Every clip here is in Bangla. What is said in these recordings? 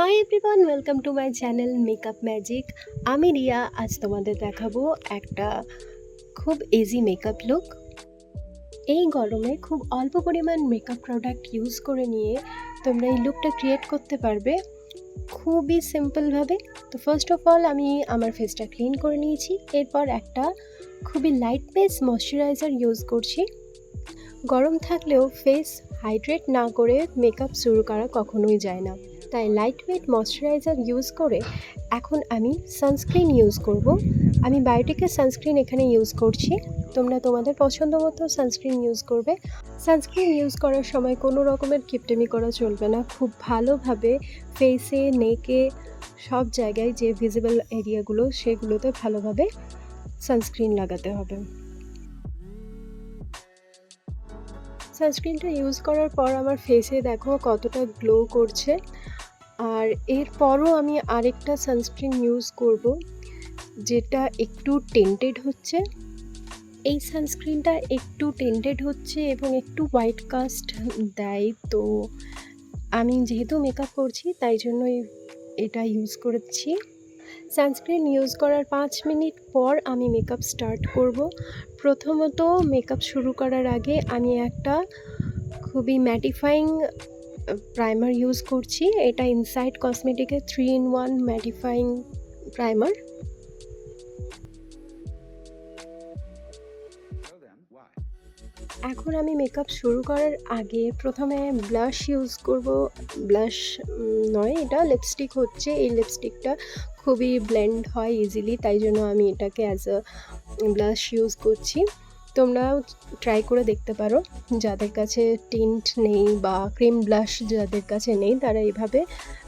Hi everyone, welcome to my channel makeup magic. আমি রিয়া। আজ তোমাদের দেখাবো একটা খুব ইজি মেকআপ লুক। এই গরমে খুব অল্প পরিমাণ মেকআপ প্রোডাক্ট ইউজ করে নিয়ে তোমরা এই লুকটা ক্রিয়েট করতে পারবে খুবই সিম্পলভাবে। তো ফার্স্ট অফ অল আমি আমার ফেসটা ক্লিন করে নিয়েছি। এরপর একটা খুবই লাইট বেস ময়শ্চারাইজার ইউজ করছি। গরম থাকলেও ফেস হাইড্রেট না করে মেকআপ শুরু করা কখনোই যায় না, তাই লাইট ওয়েট ময়শ্চারাইজার ইউজ করে এখন আমি সানস্ক্রিন ইউজ করব। আমি বায়োটিকের সানস্ক্রিন এখানে ইউজ করছি। তোমরা তোমাদের পছন্দ মতো সানস্ক্রিন ইউজ করবে। সানস্ক্রিন ইউজ করার সময় কোনো রকমের কিপটেমি করা চলবে না। খুব ভালোভাবে ফেসে, নেকে, সব জায়গায় যে ভিজিবল এরিয়াগুলো সেগুলোতে ভালোভাবে সানস্ক্রিন লাগাতে হবে। সানস্ক্রিনটা ইউজ করার পর আমার ফেসে দেখো কতটা গ্লো করছে। আর এরপরও আমি আরেকটা সানস্ক্রিন ইউজ করব যেটা একটু টেন্টেড হচ্ছে। এই সানস্ক্রিনটা একটু টেন্টেড হচ্ছে এবং একটু হোয়াইট কাস্ট দেয়। তো আমি যেহেতু মেকআপ করছি তাই জন্যই এটা ইউজ করেছি। সানস্ক্রিন ইউজ করার 5 মিনিট পর আমি মেকআপ স্টার্ট করব। প্রথমত মেকআপ শুরু করার আগে আমি একটা খুবই ম্যাটিফাইং প্রাইমার ইউজ করছি। এটা ইনসাইড কসমেটিকের 3-in-1 ম্যাটিফাইং প্রাইমার। এখন আমি মেকআপ শুরু করার আগে প্রথমে ব্লাশ ইউজ করব। ব্লাশ নয়, এটা লিপস্টিক হচ্ছে। এই লিপস্টিকটা খুবই ব্লেন্ড হয় ইজিলি, তাই জন্য আমি এটাকে অ্যাজ আ ব্লাশ ইউজ করছি। তোমরাও ট্রাই করে দেখতে পারো। যাদের কাছে টিন্ট নেই বা ক্রিম ব্লাশ যাদের কাছে নেই তারা এইভাবে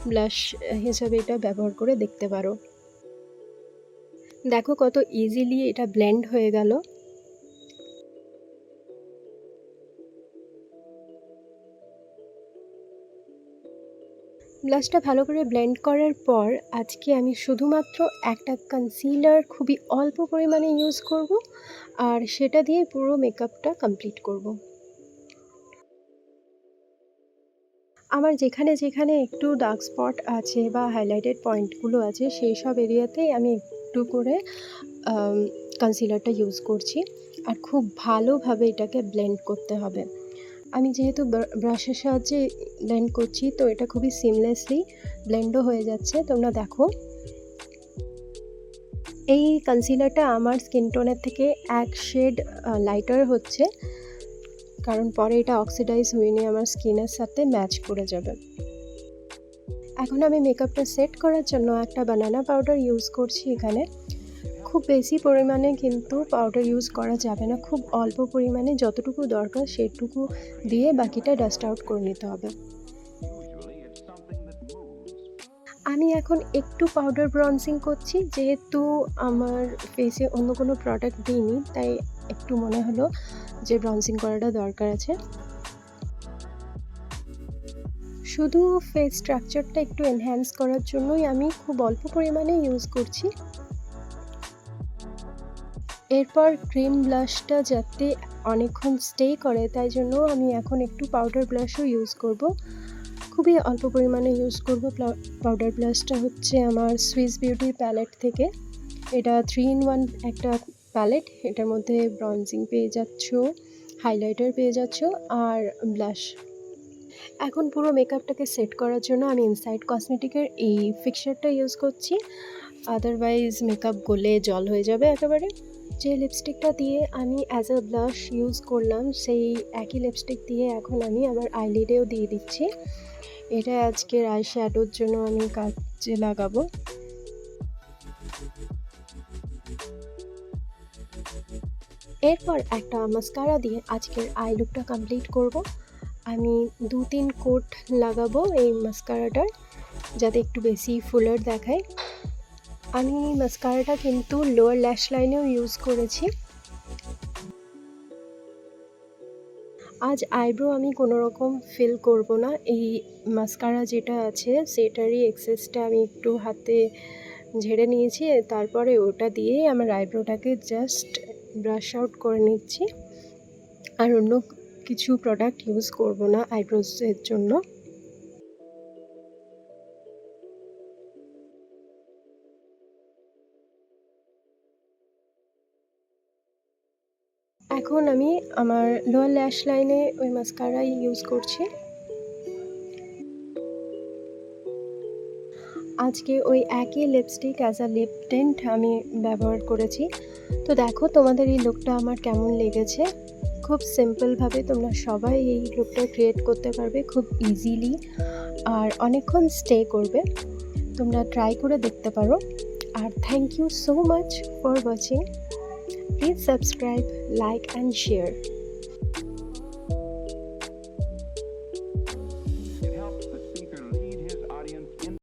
ব্লাশ হিসাবে এটা ব্যবহার করে দেখতে পারো। দেখো কত ইজিলি এটা ব্লেন্ড হয়ে গেল। ব্লাশটা ভালো করে ব্লেন্ড করার পর আজকে আমি শুধুমাত্র একটা কনসিলার খুবই অল্প পরিমাণে ইউজ করব, আর সেটা দিয়ে পুরো মেকআপটা কমপ্লিট করব। আমার যেখানে যেখানে একটু ডার্ক স্পট আছে বা হাইলাইটেড পয়েন্টগুলো আছে সেই সব এরিয়াতেই আমি একটু করে কনসিলারটা ইউজ করছি। আর খুব ভালোভাবে এটাকে ব্লেন্ড করতে হবে। আমি যেহেতু ব্রাশের সাহায্যে ব্লেন্ড করছি তো এটা খুবই সিমলেসলি ব্লেন্ডও হয়ে যাচ্ছে। তোমরা দেখো এই কনসিলারটা আমার স্কিন টোনের থেকে এক শেড লাইটার হচ্ছে, কারণ পরে এটা অক্সিডাইজ হয়ে নিয়ে আমার স্কিনের সাথে ম্যাচ করে যাবে। এখন আমি মেকআপটা সেট করার জন্য একটা বানানা পাউডার ইউজ করছি এখানে। খুব বেশি পরিমাণে কিন্তু পাউডার ইউজ করা যাবে না, খুব অল্প পরিমাণে যতটুকু দরকার সেটুকু দিয়ে বাকিটা ডাস্ট আউট করে নিতে হবে। আমি এখন একটু পাউডার ব্রনজিং করছি, যেহেতু আমার ফেসে অন্য কোনো প্রোডাক্ট দিইনি তাই একটু মনে হলো যে ব্রনজিং করাটা দরকার আছে। শুধু ফেস স্ট্রাকচারটা একটু এনহ্যান্স করার জন্যই আমি খুব অল্প পরিমাণে ইউজ করছি। এরপর ক্রিম ব্লাশটা যাতে অনেকক্ষণ স্টে করে তাই জন্য আমি এখন একটু পাউডার ব্লাশও ইউজ করব। খুবই অল্প পরিমাণে ইউজ করব। পাউডার ব্লাশটা হচ্ছে আমার সুইস বিউটির প্যালেট থেকে। এটা 3-in-1 একটা প্যালেট। এটার মধ্যে ব্রনজিং পেয়ে যাচ্ছ, হাইলাইটার পেয়ে যাচ্ছ আর ব্লাশ। এখন পুরো মেকআপটাকে সেট করার জন্য আমি ইনসাইড কসমেটিকের এই ফিক্সারটা ইউজ করছি, আদারওয়াইজ মেকআপ গলে জল হয়ে যাবে একেবারে। যে লিপস্টিকটা দিয়ে আমি অ্যাজ আ ব্লাশ ইউজ করলাম সেই একই লিপস্টিক দিয়ে এখন আমি আমার আইলিডেও দিয়ে দিচ্ছি। এটা আজকের আই শ্যাডোর জন্য আমি কাজে লাগাবো। এরপর একটা মাস্কারা দিয়ে আজকের আই লুকটা কমপ্লিট করব। আমি 2-3 কোট লাগাবো এই মাস্কারাটার, যাতে একটু বেশি ফুলার দেখায়। আমি মাস্কারাটা কিন্তু লোয়ার ল্যাশ লাইনেও ইউজ করেছি। আজ আইব্রো আমি কোনো রকম ফিল করব না। এই মাস্কারা যেটা আছে সেটারই এক্সেসটা আমি একটু হাতে ঝেড়ে নিয়েছি, তারপরে ওটা দিয়েই আমার আইব্রোটাকে জাস্ট ব্রাশ আউট করে নিচ্ছি। আর অন্য কিছু প্রোডাক্ট ইউজ করব না আইব্রোজের জন্য। এখন আমি আমার লোয়ার ল্যাশ লাইনে ওই মাস্কারাই ইউজ করছি। আজকে ওই একই lipstick as a lip tint আমি ব্যবহার করেছি। তো দেখো তোমাদের এই লুকটা আমার কেমন লেগেছে। খুব সিম্পলভাবে তোমরা সবাই এই লুকটা ক্রিয়েট করতে পারবে খুব ইজিলি, আর অনেকক্ষণ স্টে করবে। তোমরা ট্রাই করে দেখতে পারো। আর thank you so much for watching. Please subscribe, like and share.